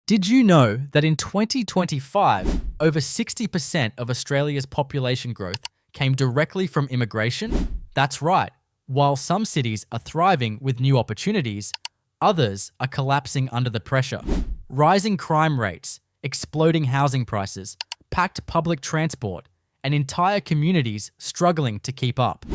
Did you know that in 2025, over 60% of Australia's population growth came directly from immigration? That's right. While some cities are thriving with new opportunities, others are collapsing under the pressure. Rising crime rates, exploding housing prices, packed public transport, and entire communities struggling to keep up.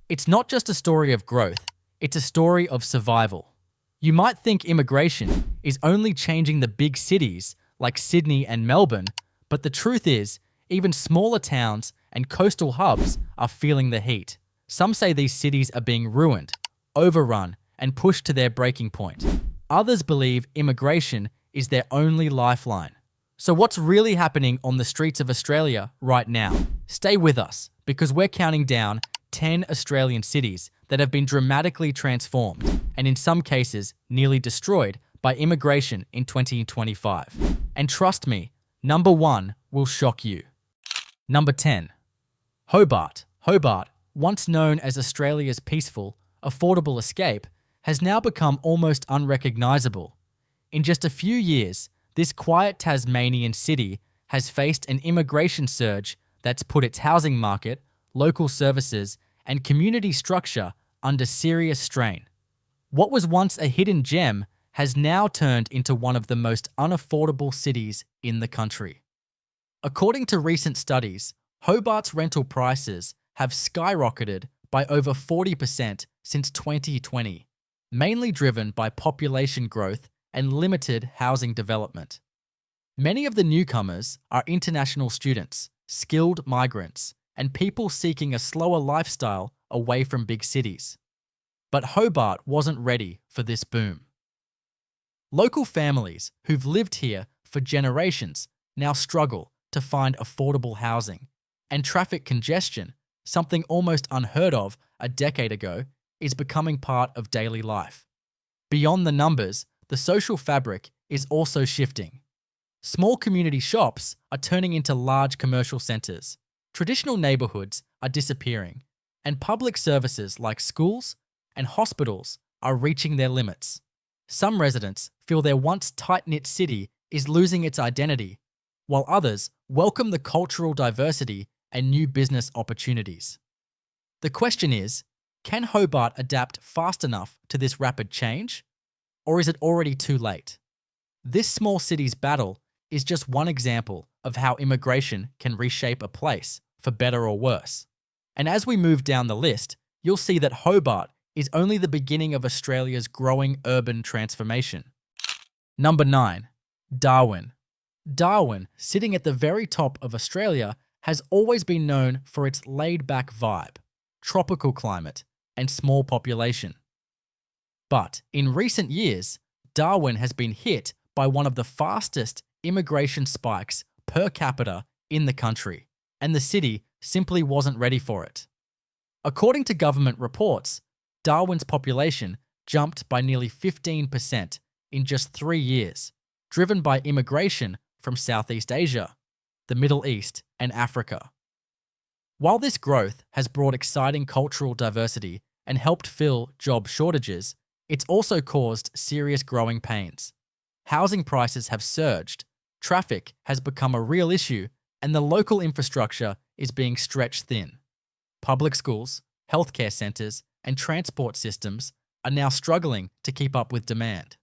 It's not just a story of growth, it's a story of survival. You might think immigration is only changing the big cities like Sydney and Melbourne, but the truth is, even smaller towns and coastal hubs are feeling the heat. Some say these cities are being ruined, overrun, and pushed to their breaking point. Others believe immigration is their only lifeline. So what's really happening on the streets of Australia right now? Stay with us, because we're counting down 10 Australian cities that have been dramatically transformed, and in some cases nearly destroyed by immigration in 2025. And trust me, number 1 will shock you. Number 10. Hobart. Hobart, once known as Australia's peaceful, affordable escape, has now become almost unrecognisable. In just a few years, this quiet Tasmanian city has faced an immigration surge that's put its housing market, local services, and community structure under serious strain. What was once a hidden gem has now turned into one of the most unaffordable cities in the country. According to recent studies, Hobart's rental prices have skyrocketed by over 40% since 2020, mainly driven by population growth and limited housing development. Many of the newcomers are international students, skilled migrants, and people seeking a slower lifestyle away from big cities. But Hobart wasn't ready for this boom. Local families who've lived here for generations now struggle to find affordable housing, and traffic congestion, something almost unheard of a decade ago, is becoming part of daily life. Beyond the numbers, the social fabric is also shifting. Small community shops are turning into large commercial centres. Traditional neighbourhoods are disappearing, and public services like schools and hospitals are reaching their limits. Some residents feel their once tight-knit city is losing its identity, while others welcome the cultural diversity and new business opportunities. The question is, can Hobart adapt fast enough to this rapid change? Or is it already too late? This small city's battle is just one example of how immigration can reshape a place, for better or worse. And as we move down the list, you'll see that Hobart is only the beginning of Australia's growing urban transformation. Number 9. Darwin. Darwin, sitting at the very top of Australia, has always been known for its laid-back vibe, tropical climate, and small population. But in recent years, Darwin has been hit by one of the fastest immigration spikes per capita in the country, and the city simply wasn't ready for it. According to government reports, Darwin's population jumped by nearly 15% in just 3 years, driven by immigration from Southeast Asia, the Middle East, and Africa. While this growth has brought exciting cultural diversity and helped fill job shortages, it's also caused serious growing pains. Housing prices have surged, traffic has become a real issue, and the local infrastructure is being stretched thin. Public schools, healthcare centres, and transport systems are now struggling to keep up with demand.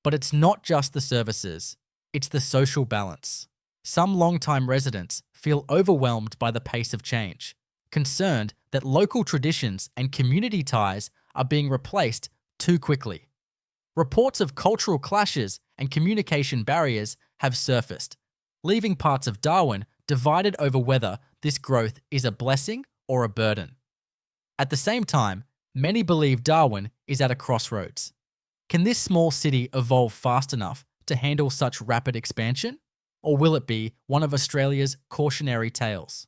But it's not just the services, it's the social balance. Some long-time residents feel overwhelmed by the pace of change, concerned that local traditions and community ties are being replaced too quickly. Reports of cultural clashes and communication barriers have surfaced, leaving parts of Darwin divided over whether this growth is a blessing or a burden. At the same time, many believe Darwin is at a crossroads. Can this small city evolve fast enough to handle such rapid expansion? Or will it be one of Australia's cautionary tales?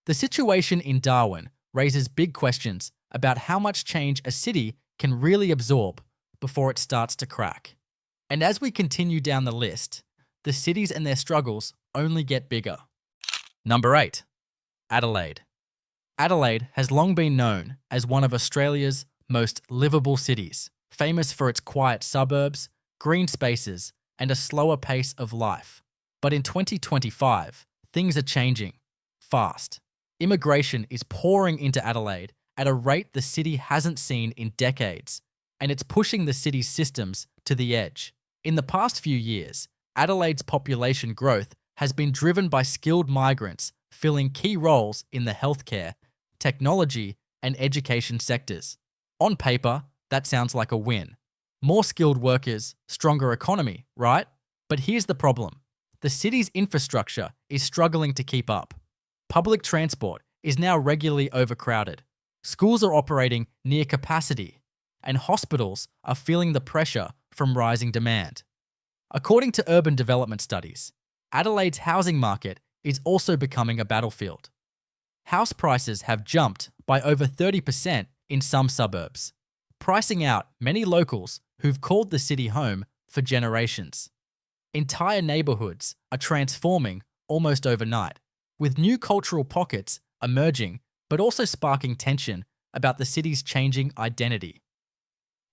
The situation in Darwin raises big questions about how much change a city can really absorb before it starts to crack. And as we continue down the list, the cities and their struggles only get bigger. Number 8. Adelaide. Adelaide has long been known as one of Australia's most livable cities, famous for its quiet suburbs, green spaces, and a slower pace of life. But in 2025, things are changing fast. Immigration is pouring into Adelaide at a rate the city hasn't seen in decades, and it's pushing the city's systems to the edge. In the past few years, Adelaide's population growth has been driven by skilled migrants filling key roles in the healthcare, technology, and education sectors. On paper, that sounds like a win. More skilled workers, stronger economy, right? But here's the problem. The city's infrastructure is struggling to keep up. Public transport is now regularly overcrowded. Schools are operating near capacity, and hospitals are feeling the pressure from rising demand. According to urban development studies, Adelaide's housing market is also becoming a battlefield. House prices have jumped by over 30% in some suburbs, pricing out many locals who've called the city home for generations. Entire neighbourhoods are transforming almost overnight, with new cultural pockets emerging but also sparking tension about the city's changing identity.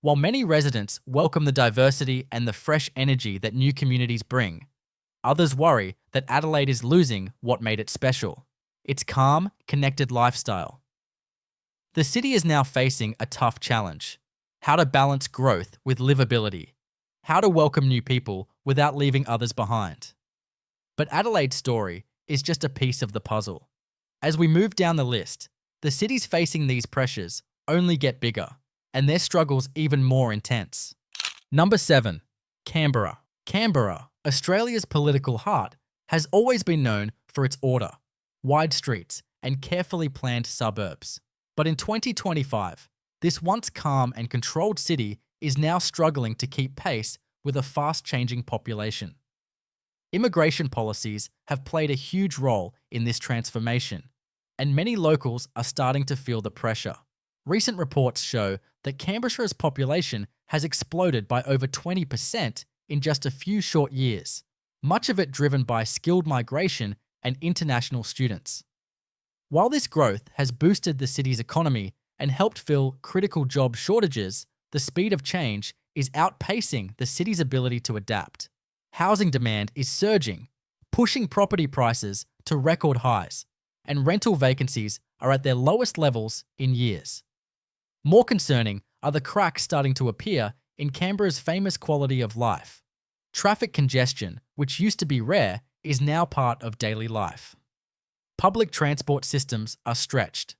While many residents welcome the diversity and the fresh energy that new communities bring, others worry that Adelaide is losing what made it special: its calm, connected lifestyle. The city is now facing a tough challenge: how to balance growth with livability, how to welcome new people without leaving others behind. But Adelaide's story is just a piece of the puzzle. As we move down the list, the cities facing these pressures only get bigger, and their struggles even more intense. Number 7. Canberra. Canberra, Australia's political heart, has always been known for its order, wide streets, and carefully planned suburbs. But in 2025, this once calm and controlled city is now struggling to keep pace with a fast-changing population. Immigration policies have played a huge role in this transformation, and many locals are starting to feel the pressure. Recent reports show that Canberra's population has exploded by over 20% in just a few short years, much of it driven by skilled migration and international students. While this growth has boosted the city's economy and helped fill critical job shortages, the speed of change is outpacing the city's ability to adapt. Housing demand is surging, pushing property prices to record highs, and rental vacancies are at their lowest levels in years. More concerning are the cracks starting to appear in Canberra's famous quality of life. Traffic congestion, which used to be rare, is now part of daily life. Public transport systems are stretched,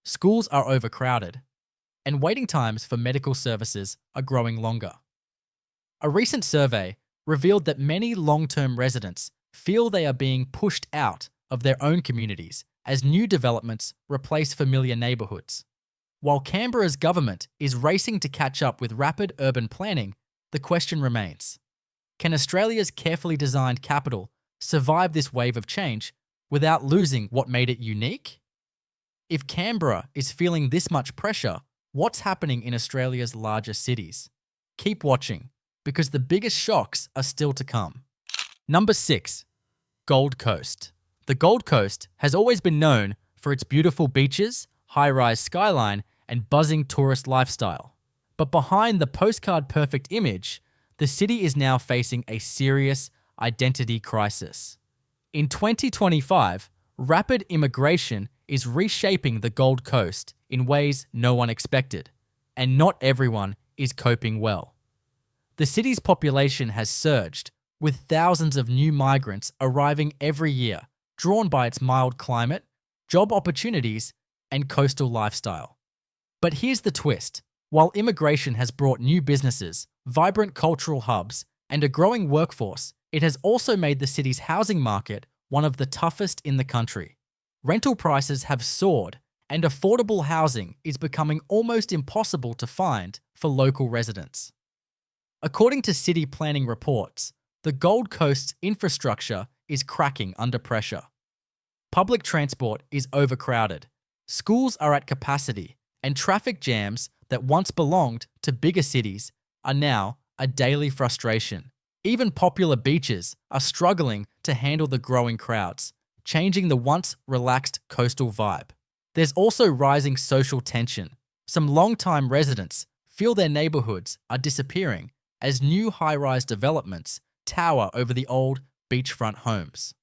schools are overcrowded, and waiting times for medical services are growing longer. A recent survey revealed that many long-term residents feel they are being pushed out of their own communities as new developments replace familiar neighbourhoods. While Canberra's government is racing to catch up with rapid urban planning, the question remains: can Australia's carefully designed capital survive this wave of change without losing what made it unique? If Canberra is feeling this much pressure, what's happening in Australia's larger cities? Keep watching, because the biggest shocks are still to come. Number 6. Gold Coast. The Gold Coast has always been known for its beautiful beaches, high-rise skyline, and buzzing tourist lifestyle. But behind the postcard-perfect image, the city is now facing a serious identity crisis. In 2025, rapid immigration is reshaping the Gold Coast in ways no one expected, and not everyone is coping well. The city's population has surged, with thousands of new migrants arriving every year, drawn by its mild climate, job opportunities, and coastal lifestyle. But here's the twist. While immigration has brought new businesses, vibrant cultural hubs, and a growing workforce, it has also made the city's housing market one of the toughest in the country. Rental prices have soared, and affordable housing is becoming almost impossible to find for local residents. According to city planning reports, the Gold Coast's infrastructure is cracking under pressure. Public transport is overcrowded, schools are at capacity, and traffic jams that once belonged to bigger cities are now a daily frustration. Even popular beaches are struggling to handle the growing crowds, changing the once relaxed coastal vibe. There's also rising social tension. Some long-time residents feel their neighbourhoods are disappearing as new high-rise developments tower over the old beachfront homes.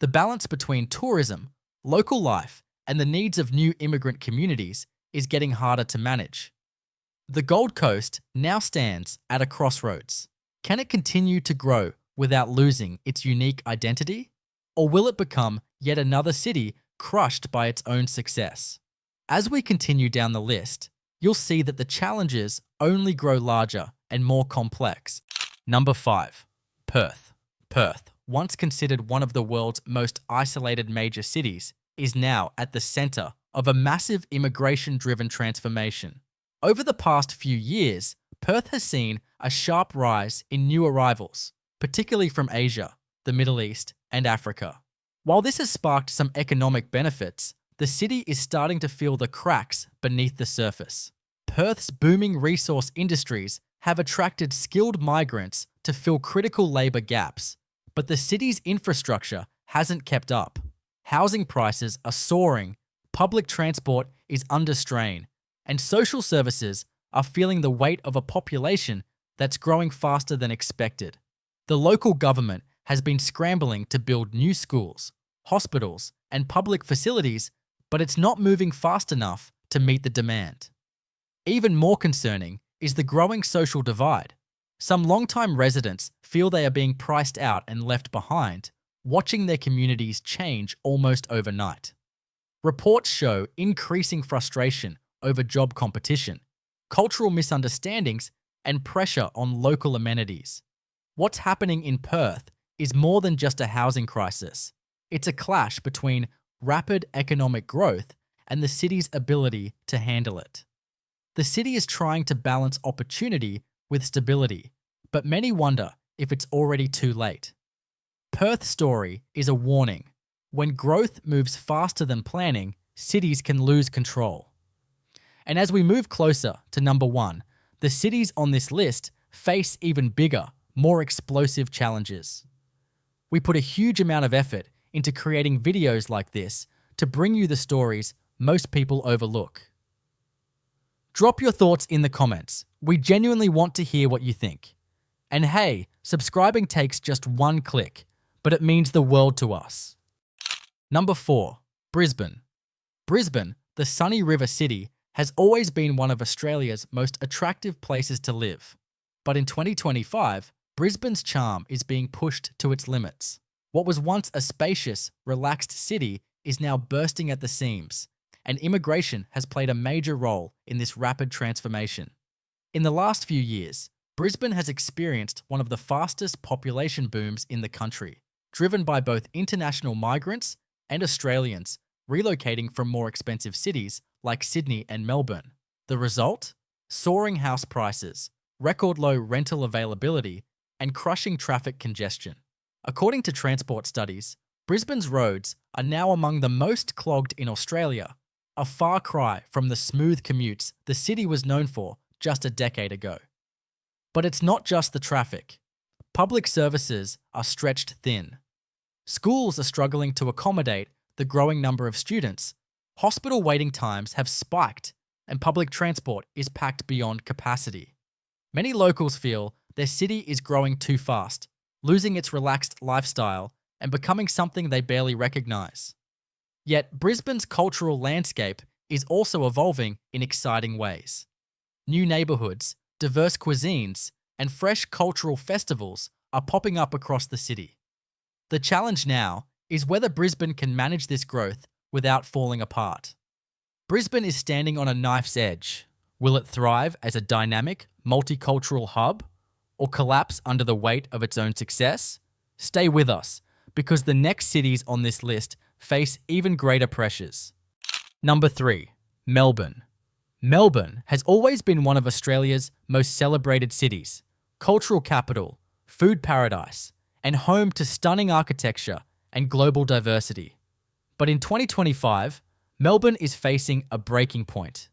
The balance between tourism, local life, and the needs of new immigrant communities is getting harder to manage. The Gold Coast now stands at a crossroads. Can it continue to grow without losing its unique identity? Or will it become yet another city crushed by its own success? As we continue down the list, you'll see that the challenges only grow larger and more complex. Number 5. Perth. Perth, once considered one of the world's most isolated major cities, is now at the center of a massive immigration-driven transformation. Over the past few years, Perth has seen a sharp rise in new arrivals, particularly from Asia, the Middle East, and Africa. While this has sparked some economic benefits, the city is starting to feel the cracks beneath the surface. Perth's booming resource industries have attracted skilled migrants to fill critical labour gaps, but the city's infrastructure hasn't kept up. Housing prices are soaring, public transport is under strain, and social services are feeling the weight of a population that's growing faster than expected. The local government has been scrambling to build new schools, hospitals, and public facilities, but it's not moving fast enough to meet the demand. Even more concerning is the growing social divide. Some long-time residents feel they are being priced out and left behind, watching their communities change almost overnight. Reports show increasing frustration over job competition, cultural misunderstandings, and pressure on local amenities. What's happening in Perth is more than just a housing crisis. It's a clash between rapid economic growth and the city's ability to handle it. The city is trying to balance opportunity with stability, but many wonder if it's already too late. Perth's story is a warning. When growth moves faster than planning, cities can lose control. And as we move closer to number 1, the cities on this list face even bigger, more explosive challenges. We put a huge amount of effort into creating videos like this to bring you the stories most people overlook. Drop your thoughts in the comments. We genuinely want to hear what you think. And hey, subscribing takes just one click, but it means the world to us. Number 4. Brisbane. Brisbane, the sunny river city, has always been one of Australia's most attractive places to live. But in 2025, Brisbane's charm is being pushed to its limits. What was once a spacious, relaxed city is now bursting at the seams, and immigration has played a major role in this rapid transformation. In the last few years, Brisbane has experienced one of the fastest population booms in the country, driven by both international migrants and Australians relocating from more expensive cities like Sydney and Melbourne. The result? Soaring house prices, record low rental availability, and crushing traffic congestion. According to transport studies, Brisbane's roads are now among the most clogged in Australia, a far cry from the smooth commutes the city was known for just a decade ago. But it's not just the traffic. Public services are stretched thin. Schools are struggling to accommodate the growing number of students. Hospital waiting times have spiked, and public transport is packed beyond capacity. Many locals feel their city is growing too fast, losing its relaxed lifestyle and becoming something they barely recognize. Yet Brisbane's cultural landscape is also evolving in exciting ways. New neighbourhoods, diverse cuisines, and fresh cultural festivals are popping up across the city. The challenge now is whether Brisbane can manage this growth without falling apart. Brisbane is standing on a knife's edge. Will it thrive as a dynamic, multicultural hub, or collapse under the weight of its own success? Stay with us, because the next cities on this list face even greater pressures. Number 3. Melbourne. Melbourne has always been one of Australia's most celebrated cities, cultural capital, food paradise, and home to stunning architecture and global diversity. But in 2025, Melbourne is facing a breaking point.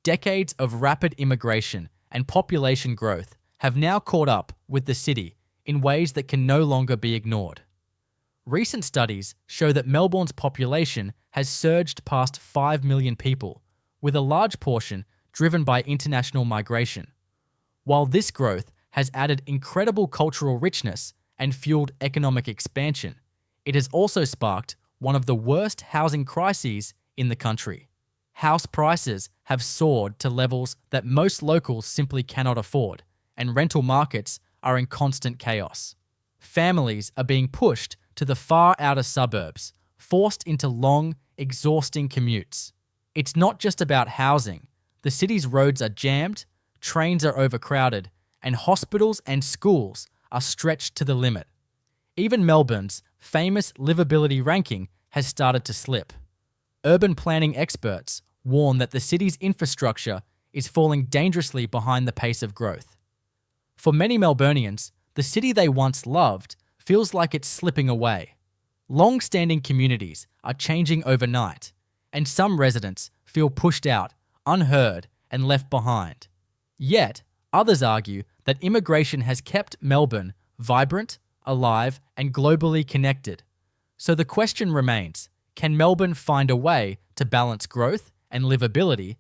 Decades of rapid immigration and population growth have now caught up with the city in ways that can no longer be ignored. Recent studies show that Melbourne's population has surged past 5 million people, with a large portion driven by international migration. While this growth has added incredible cultural richness and fueled economic expansion, it has also sparked one of the worst housing crises in the country. House prices have soared to levels that most locals simply cannot afford, and rental markets are in constant chaos. Families are being pushed to the far outer suburbs, forced into long, exhausting commutes. It's not just about housing. The city's roads are jammed, trains are overcrowded, and hospitals and schools are stretched to the limit. Even Melbourne's famous livability ranking has started to slip. Urban planning experts warn that the city's infrastructure is falling dangerously behind the pace of growth. For many Melburnians, the city they once loved feels like it's slipping away. Long-standing communities are changing overnight, and some residents feel pushed out, unheard, and left behind. Yet, others argue that immigration has kept Melbourne vibrant, alive, and globally connected. So the question remains, can Melbourne find a way to balance growth and livability,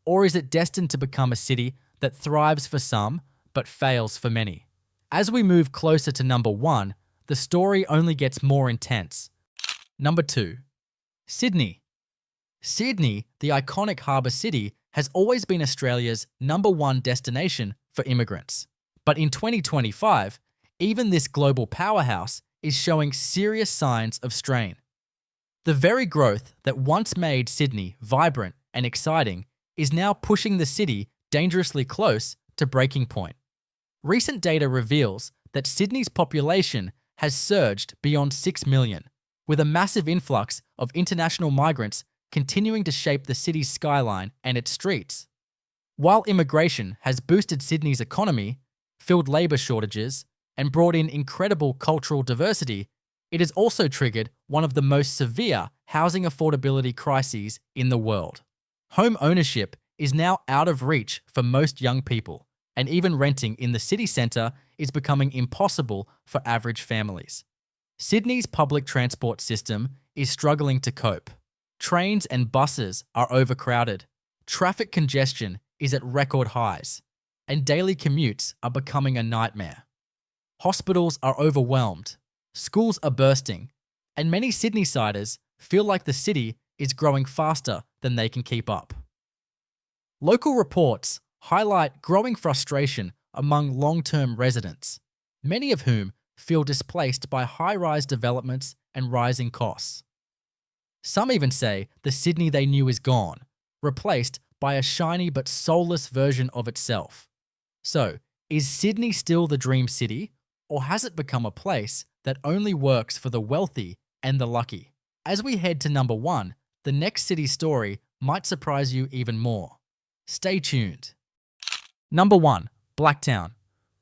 or is it destined to become a city that thrives for some but fails for many? As we move closer to number 1, the story only gets more intense. Number 2. Sydney. Sydney, the iconic harbour city, has always been Australia's number 1 destination for immigrants. But in 2025, even this global powerhouse is showing serious signs of strain. The very growth that once made Sydney vibrant and exciting is now pushing the city dangerously close to breaking point. Recent data reveals that Sydney's population has surged beyond 6 million, with a massive influx of international migrants continuing to shape the city's skyline and its streets. While immigration has boosted Sydney's economy, filled labour shortages, and brought in incredible cultural diversity, it has also triggered one of the most severe housing affordability crises in the world. Home ownership is now out of reach for most young people, and even renting in the city centre is becoming impossible for average families. Sydney's public transport system is struggling to cope. Trains and buses are overcrowded. Traffic congestion is at record highs, and daily commutes are becoming a nightmare. Hospitals are overwhelmed, schools are bursting, and many Sydneysiders feel like the city is growing faster than they can keep up. Local reports highlight growing frustration among long-term residents, many of whom feel displaced by high-rise developments and rising costs. Some even say the Sydney they knew is gone, replaced by a shiny but soulless version of itself. So, is Sydney still the dream city, or has it become a place that only works for the wealthy and the lucky? As we head to number 1, the next city story might surprise you even more. Stay tuned. Number 1, Blacktown.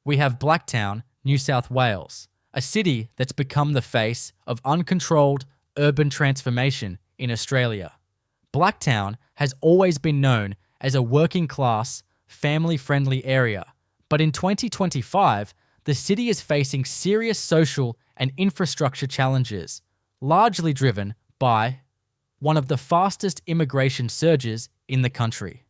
We have Blacktown, New South Wales, a city that's become the face of uncontrolled urban transformation in Australia. Blacktown has always been known as a working-class, family-friendly area, but in 2025, the city is facing serious social and infrastructure challenges, largely driven by one of the fastest immigration surges in the country.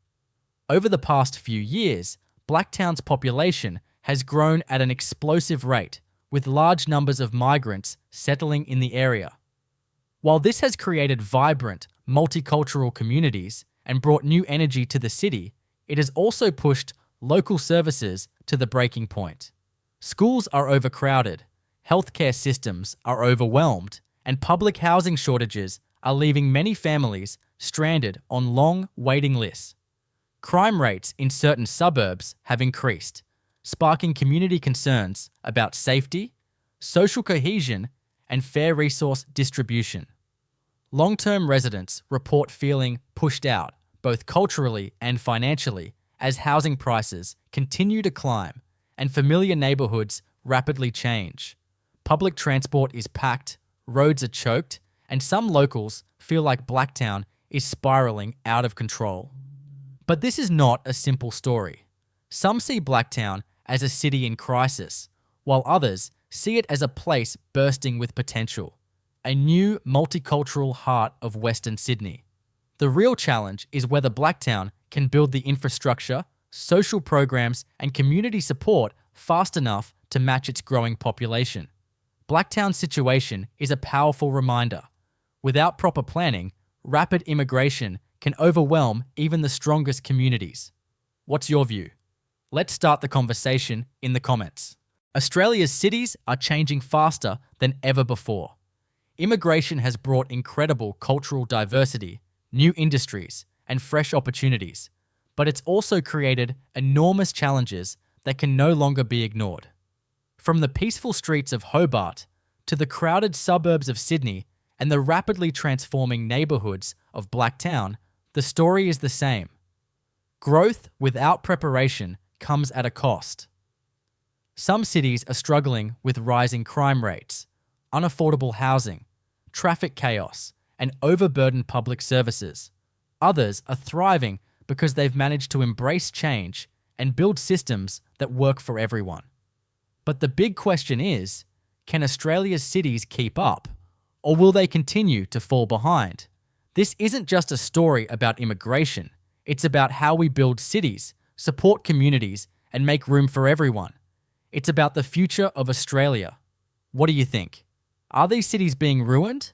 Over the past few years, Blacktown's population has grown at an explosive rate, with large numbers of migrants settling in the area. While this has created vibrant, multicultural communities and brought new energy to the city, it has also pushed local services to the breaking point. Schools are overcrowded, healthcare systems are overwhelmed, and public housing shortages are leaving many families stranded on long waiting lists. Crime rates in certain suburbs have increased, sparking community concerns about safety, social cohesion, and fair resource distribution. Long-term residents report feeling pushed out, both culturally and financially, as housing prices continue to climb and familiar neighbourhoods rapidly change. Public transport is packed, roads are choked, and some locals feel like Blacktown is spiralling out of control. But this is not a simple story. Some see Blacktown as a city in crisis, while others see it as a place bursting with potential, a new multicultural heart of Western Sydney. The real challenge is whether Blacktown can build the infrastructure, social programs, and community support fast enough to match its growing population. Blacktown's situation is a powerful reminder. Without proper planning, rapid immigration can overwhelm even the strongest communities. What's your view? Let's start the conversation in the comments. Australia's cities are changing faster than ever before. Immigration has brought incredible cultural diversity, new industries, and fresh opportunities, but it's also created enormous challenges that can no longer be ignored. From the peaceful streets of Hobart to the crowded suburbs of Sydney and the rapidly transforming neighbourhoods of Blacktown, the story is the same. Growth without preparation comes at a cost. Some cities are struggling with rising crime rates, unaffordable housing, traffic chaos, and overburdened public services. Others are thriving because they've managed to embrace change and build systems that work for everyone. But the big question is, can Australia's cities keep up, or will they continue to fall behind? This isn't just a story about immigration. It's about how we build cities, support communities, and make room for everyone. It's about the future of Australia. What do you think? Are these cities being ruined,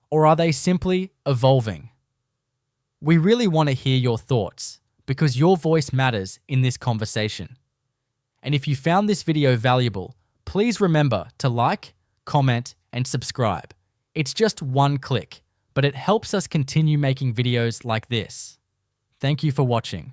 or are they simply evolving? We really want to hear your thoughts, because your voice matters in this conversation. And if you found this video valuable, please remember to like, comment, and subscribe. It's just one click, but it helps us continue making videos like this. Thank you for watching.